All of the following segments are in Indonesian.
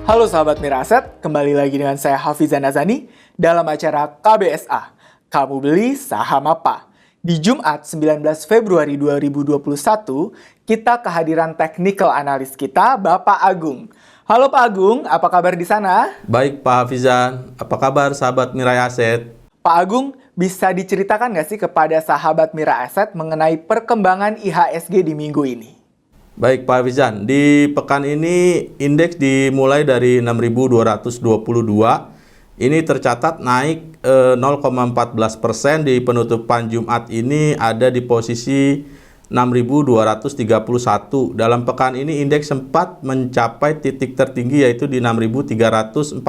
Halo sahabat Mira Aset, kembali lagi dengan saya Hafizan Azani dalam acara KBSA. Kamu beli saham apa? Di Jumat 19 Februari 2021, kita kehadiran technical analis kita, Bapak Agung. Halo Pak Agung, apa kabar di sana? Baik Pak Hafizan, apa kabar sahabat Mira Aset? Pak Agung, bisa diceritakan nggak sih kepada sahabat Mira Aset mengenai perkembangan IHSG di minggu ini? Baik Pak Hafizan, di pekan ini indeks dimulai dari 6.222, ini tercatat naik 0,14%, di penutupan Jumat ini ada di posisi 6.231. Dalam pekan ini indeks sempat mencapai titik tertinggi yaitu di 6.314.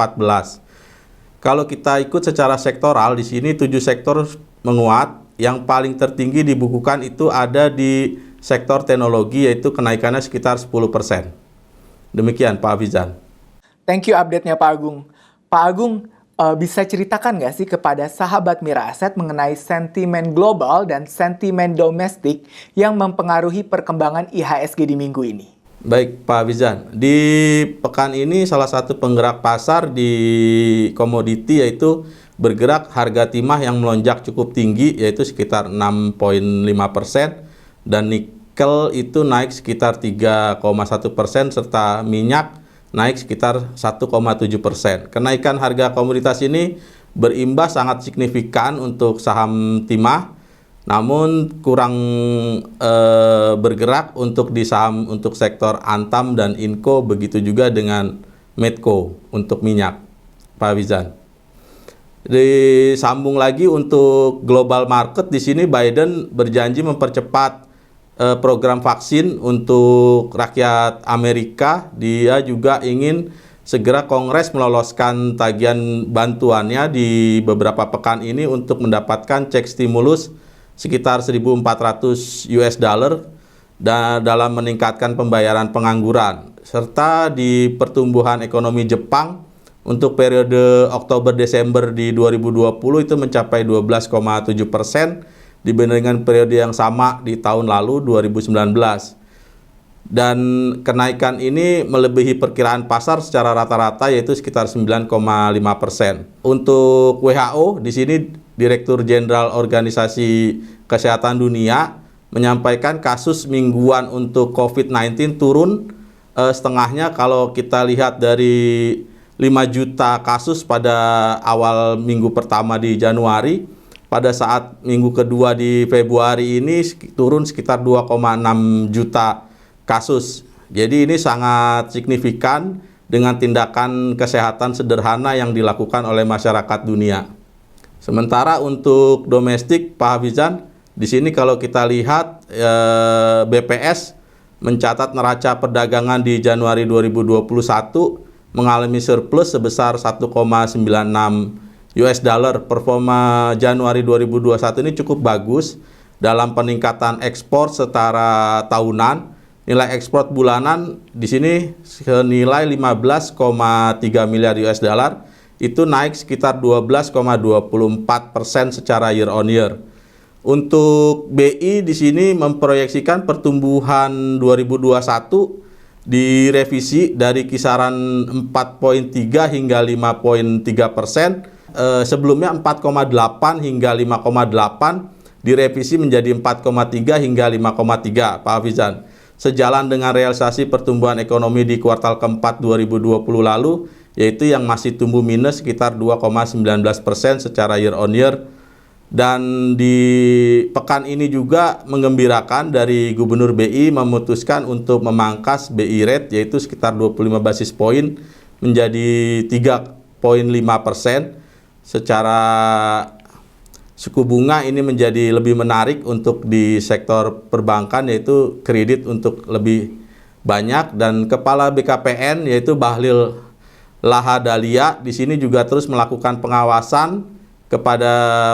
Kalau kita ikut secara sektoral, di sini 7 sektor menguat, yang paling tertinggi dibukukan itu ada di sektor teknologi, yaitu kenaikannya sekitar 10%. Demikian Pak Hafizan. Thank you update-nya Pak Agung. Pak Agung, bisa ceritakan nggak sih kepada sahabat Mira Aset mengenai sentimen global dan sentimen domestik yang mempengaruhi perkembangan IHSG di minggu ini? Baik Pak Hafizan, di pekan ini salah satu penggerak pasar di komoditi yaitu bergerak harga timah yang melonjak cukup tinggi, yaitu sekitar 6,5%, dan nikel itu naik sekitar 3,1%, serta minyak naik sekitar 1,7%. Kenaikan harga komoditas ini berimbas sangat signifikan untuk saham timah, namun kurang bergerak untuk di saham untuk sektor Antam dan Inco, begitu juga dengan Medco untuk minyak, Pak Hafizan. Disambung lagi untuk global market, di sini Biden berjanji mempercepat program vaksin untuk rakyat Amerika. Dia juga ingin segera Kongres meloloskan tagihan bantuannya di beberapa pekan ini untuk mendapatkan cek stimulus sekitar 1.400 US dollar dan dalam meningkatkan pembayaran pengangguran, serta di pertumbuhan ekonomi Jepang untuk periode Oktober-Desember di 2020 itu mencapai 12,7% dibandingkan periode yang sama di tahun lalu 2019. Dan kenaikan ini melebihi perkiraan pasar secara rata-rata, yaitu sekitar 9,5%. Untuk WHO, di sini Direktur Jenderal Organisasi Kesehatan Dunia menyampaikan kasus mingguan untuk COVID-19 turun setengahnya. Kalau kita lihat dari 5 juta kasus pada awal minggu pertama di Januari, pada saat minggu kedua di Februari ini turun sekitar 2,6 juta kasus. Jadi ini sangat signifikan dengan tindakan kesehatan sederhana yang dilakukan oleh masyarakat dunia. Sementara untuk domestik, Pak Hafizan, di sini kalau kita lihat BPS mencatat neraca perdagangan di Januari 2021 mengalami surplus sebesar 1,96 US dollar. Performa Januari 2021 ini cukup bagus dalam peningkatan ekspor setara tahunan. Nilai ekspor bulanan di sini senilai 15,3 miliar US dollar, itu naik sekitar 12,24% secara year on year. Untuk BI di sini memproyeksikan pertumbuhan 2021 direvisi dari kisaran 4,3 hingga 5,3%, sebelumnya 4,8 hingga 5,8, direvisi menjadi 4,3 hingga 5,3, Pak Hafizan. Sejalan dengan realisasi pertumbuhan ekonomi di kuartal keempat 2020 lalu, yaitu yang masih tumbuh minus sekitar 2,19% secara year on year. Dan di pekan ini juga menggembirakan, dari Gubernur BI memutuskan untuk memangkas BI rate, yaitu sekitar 25 basis poin menjadi 3,5%. Secara suku bunga ini menjadi lebih menarik untuk di sektor perbankan, yaitu kredit untuk lebih banyak. Dan Kepala BKPN yaitu Bahlil Lahadalia di sini juga terus melakukan pengawasan kepada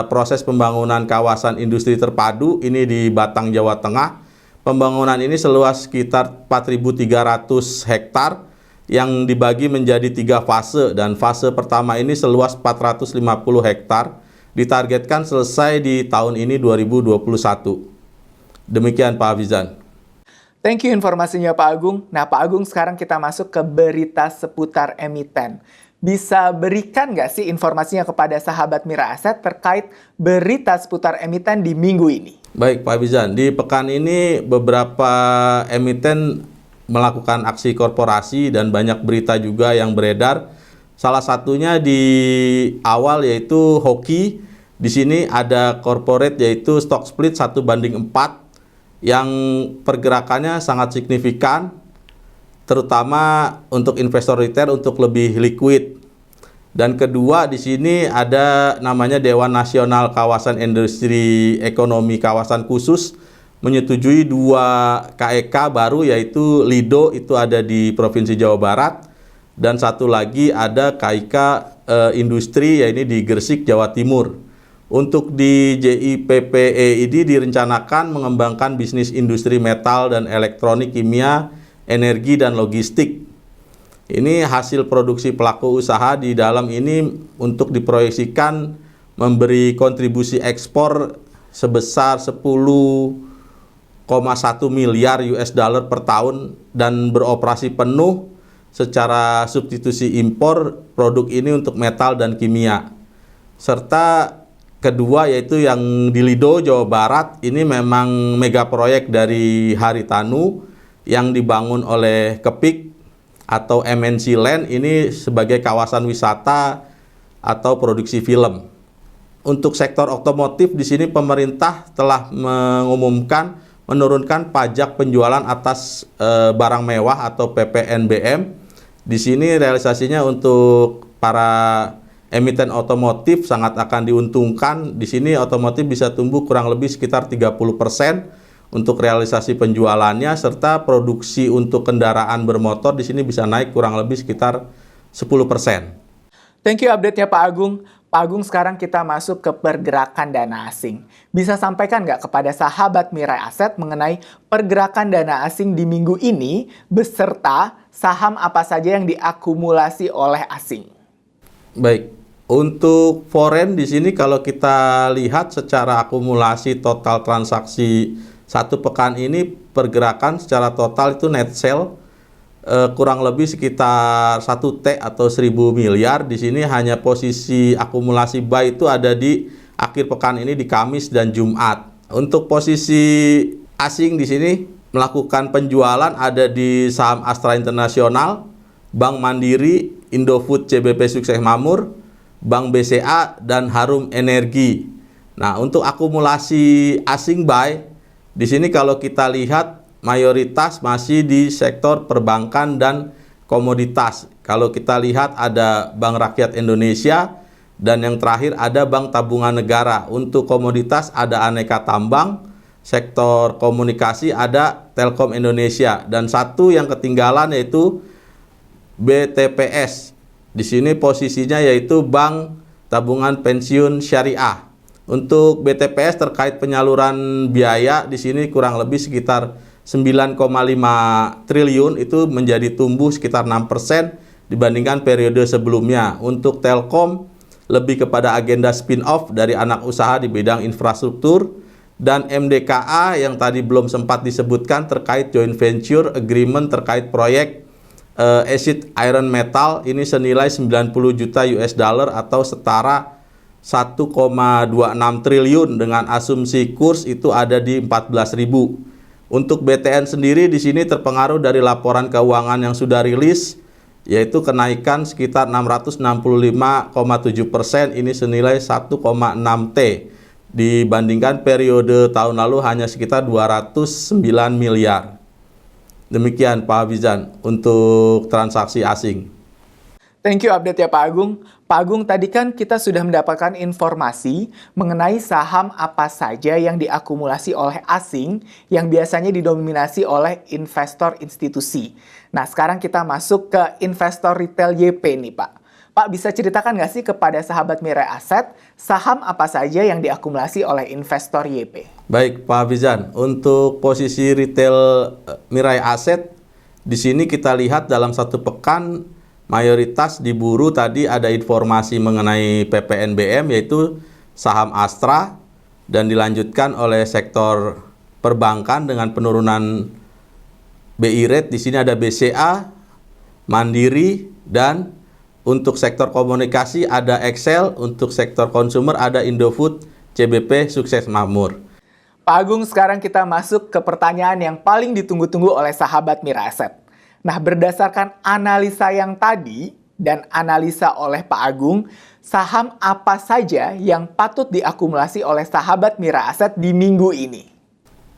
proses pembangunan kawasan industri terpadu ini di Batang, Jawa Tengah. Pembangunan ini seluas sekitar 4.300 hektar yang dibagi menjadi 3 fase, dan fase pertama ini seluas 450 hektar, ditargetkan selesai di tahun ini 2021. Demikian Pak Hafizan. Thank you informasinya Pak Agung. Nah Pak Agung, sekarang kita masuk ke berita seputar emiten. Bisa berikan nggak sih informasinya kepada sahabat Mira Aset terkait berita seputar emiten di minggu ini? Baik Pak Bizan, di pekan ini beberapa emiten melakukan aksi korporasi dan banyak berita juga yang beredar. Salah satunya di awal yaitu Hoki. Di sini ada corporate yaitu stock split 1:4 yang pergerakannya sangat signifikan, terutama untuk investor retail untuk lebih liquid. Dan kedua di sini ada namanya Dewan Nasional Kawasan Industri Ekonomi Kawasan Khusus menyetujui 2 KEK baru yaitu Lido itu ada di Provinsi Jawa Barat dan satu lagi ada KIK Industri yaitu di Gresik Jawa Timur. Untuk di JIPPE ini direncanakan mengembangkan bisnis industri metal dan elektronik kimia, energi dan logistik. Ini hasil produksi pelaku usaha di dalam ini untuk diproyeksikan memberi kontribusi ekspor sebesar 10,1 miliar US dollar per tahun dan beroperasi penuh secara substitusi impor produk ini untuk metal dan kimia. Serta kedua yaitu yang di Lido, Jawa Barat, ini memang mega proyek dari Haritanu yang dibangun oleh Kepik atau MNC Land ini sebagai kawasan wisata atau produksi film. Untuk sektor otomotif di sini pemerintah telah mengumumkan menurunkan pajak penjualan atas barang mewah atau PPNBM. Di sini realisasinya untuk para emiten otomotif sangat akan diuntungkan. Di sini otomotif bisa tumbuh kurang lebih sekitar 30% untuk realisasi penjualannya, serta produksi untuk kendaraan bermotor di sini bisa naik kurang lebih sekitar 10%. Thank you update-nya Pak Agung. Pak Agung, sekarang kita masuk ke pergerakan dana asing. Bisa sampaikan nggak kepada sahabat Mira Aset mengenai pergerakan dana asing di minggu ini beserta saham apa saja yang diakumulasi oleh asing? Baik, untuk foreign di sini kalau kita lihat secara akumulasi total transaksi satu pekan ini pergerakan secara total itu net sale kurang lebih sekitar 1T atau 1.000 miliar. Di sini hanya posisi akumulasi buy itu ada di akhir pekan ini di Kamis dan Jumat. Untuk posisi asing di sini melakukan penjualan ada di saham Astra Internasional, Bank Mandiri, Indofood CBP Sukses Mamur, Bank BCA, dan Harum Energi. Nah, untuk akumulasi asing buy, di sini kalau kita lihat mayoritas masih di sektor perbankan dan komoditas. Kalau kita lihat ada Bank Rakyat Indonesia dan yang terakhir ada Bank Tabungan Negara. Untuk komoditas ada Aneka Tambang, sektor komunikasi ada Telkom Indonesia, dan satu yang ketinggalan yaitu BTPS. Di sini posisinya yaitu Bank Tabungan Pensiun Syariah. Untuk BTPS terkait penyaluran biaya di sini kurang lebih sekitar 9,5 triliun, itu menjadi tumbuh sekitar 6% dibandingkan periode sebelumnya. Untuk Telkom lebih kepada agenda spin-off dari anak usaha di bidang infrastruktur, dan MDKA yang tadi belum sempat disebutkan terkait joint venture agreement terkait proyek acid iron metal ini senilai 90 juta US dollar atau setara 1,26 triliun dengan asumsi kurs itu ada di 14.000. Untuk BTN sendiri di sini terpengaruh dari laporan keuangan yang sudah rilis, yaitu kenaikan sekitar 665,7%, ini senilai 1,6 T dibandingkan periode tahun lalu hanya sekitar 209 miliar. Demikian Pak Bizan untuk transaksi asing. Thank you update ya Pak Agung. Pak Agung, tadi kan kita sudah mendapatkan informasi mengenai saham apa saja yang diakumulasi oleh asing yang biasanya didominasi oleh investor institusi. Nah, sekarang kita masuk ke investor retail YP nih Pak. Pak, bisa ceritakan nggak sih kepada sahabat Mira Aset saham apa saja yang diakumulasi oleh investor YP? Baik Pak Bizan, untuk posisi retail Mirai Aset di sini kita lihat dalam satu pekan mayoritas diburu. Tadi ada informasi mengenai PPNBM yaitu saham Astra, dan dilanjutkan oleh sektor perbankan dengan penurunan BI Rate di sini ada BCA, Mandiri, dan untuk sektor komunikasi ada Excel, untuk sektor konsumer ada Indofood, CBP, Sukses Makmur. Pak Agung, sekarang kita masuk ke pertanyaan yang paling ditunggu-tunggu oleh sahabat Mira Asset. Nah, berdasarkan analisa yang tadi dan analisa oleh Pak Agung, saham apa saja yang patut diakumulasi oleh sahabat Mira Asset di minggu ini?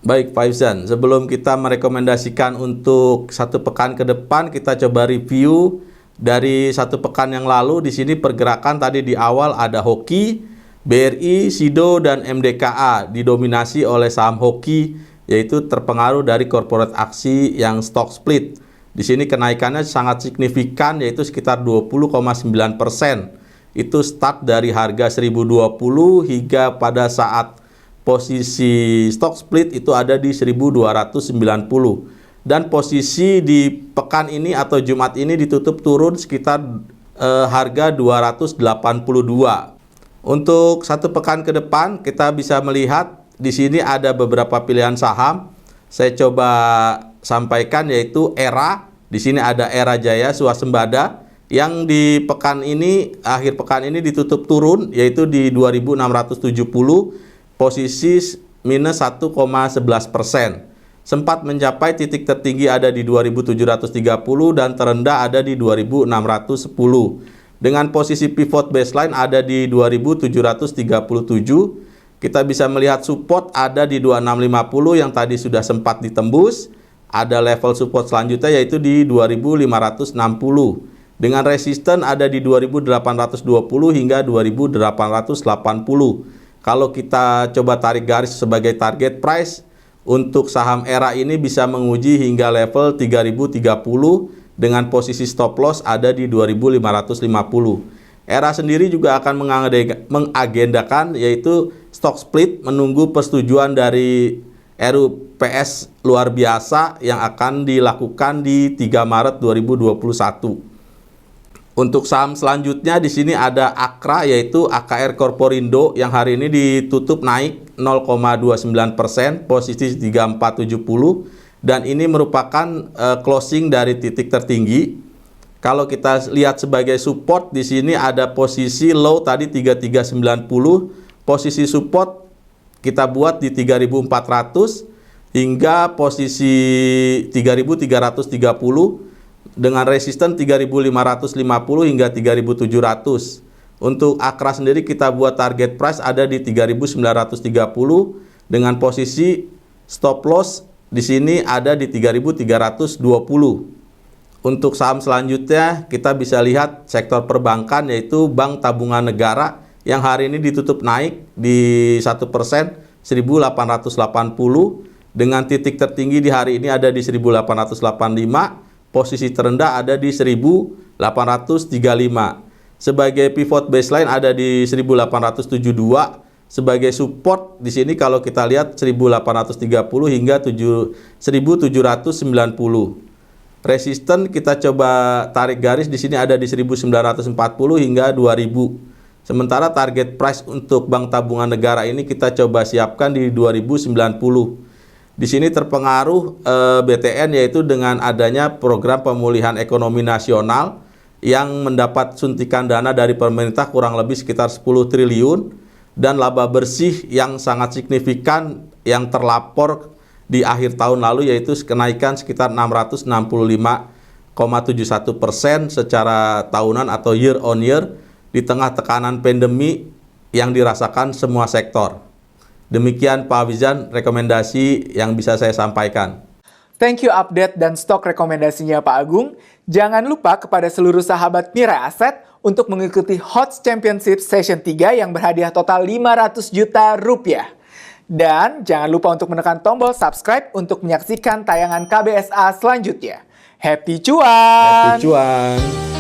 Baik Pak Ifzan, sebelum kita merekomendasikan untuk satu pekan ke depan, kita coba review dari satu pekan yang lalu. Di sini pergerakan tadi di awal ada Hoki, BRI, Sido, dan MDKA didominasi oleh saham Hoki, yaitu terpengaruh dari corporate aksi yang stock split. Di sini kenaikannya sangat signifikan, yaitu sekitar 20,9%. Itu start dari harga 1020 hingga pada saat posisi stock split itu ada di 1290. Dan posisi di pekan ini atau Jumat ini ditutup turun sekitar harga 282. Untuk satu pekan ke depan kita bisa melihat di sini ada beberapa pilihan saham. Saya coba sampaikan yaitu ERA. Di sini ada ERA Jaya Swasembada yang di pekan ini, akhir pekan ini ditutup turun yaitu di 2670, posisi minus 1,11%. Sempat mencapai titik tertinggi ada di 2730 dan terendah ada di 2610. Dengan posisi pivot baseline ada di 2737, kita bisa melihat support ada di 2650 yang tadi sudah sempat ditembus. Ada level support selanjutnya yaitu di 2560. Dengan resisten ada di 2820 hingga 2880. Kalau kita coba tarik garis sebagai target price, untuk saham ERA ini bisa menguji hingga level 3030. Dengan posisi stop loss ada di 2550. ERA sendiri juga akan mengagendakan yaitu stock split menunggu persetujuan dari RUPS luar biasa yang akan dilakukan di 3 Maret 2021. Untuk saham selanjutnya di sini ada AKRA yaitu AKR Korporindo yang hari ini ditutup naik 0,29%, posisi 3470. Dan ini merupakan closing dari titik tertinggi. Kalau kita lihat sebagai support di sini ada posisi low tadi 3390, posisi support kita buat di 3400 hingga posisi 3330 dengan resisten 3550 hingga 3700. Untuk AKRA sendiri kita buat target price ada di 3930 dengan posisi stop loss di sini ada di 3.320. Untuk saham selanjutnya kita bisa lihat sektor perbankan yaitu Bank Tabungan Negara yang hari ini ditutup naik di 1%, 1.880 dengan titik tertinggi di hari ini ada di 1.885, posisi terendah ada di 1.835. Sebagai pivot baseline ada di 1.872. Sebagai support di sini kalau kita lihat 1830 hingga 1790. Resisten kita coba tarik garis di sini ada di 1940 hingga 2000. Sementara target price untuk Bank Tabungan Negara ini kita coba siapkan di 2090. Di sini terpengaruh BTN yaitu dengan adanya program pemulihan ekonomi nasional yang mendapat suntikan dana dari pemerintah kurang lebih sekitar 10 triliun. Dan laba bersih yang sangat signifikan yang terlapor di akhir tahun lalu yaitu kenaikan sekitar 665,71% secara tahunan atau year on year di tengah tekanan pandemi yang dirasakan semua sektor. Demikian Pak Wizan rekomendasi yang bisa saya sampaikan. Thank you update dan stok rekomendasinya Pak Agung. Jangan lupa kepada seluruh sahabat Mira Asset untuk mengikuti HOTS Championship Session 3 yang berhadiah total 500 juta rupiah. Dan jangan lupa untuk menekan tombol subscribe untuk menyaksikan tayangan KBSA selanjutnya. Happy cuan! Happy cuan!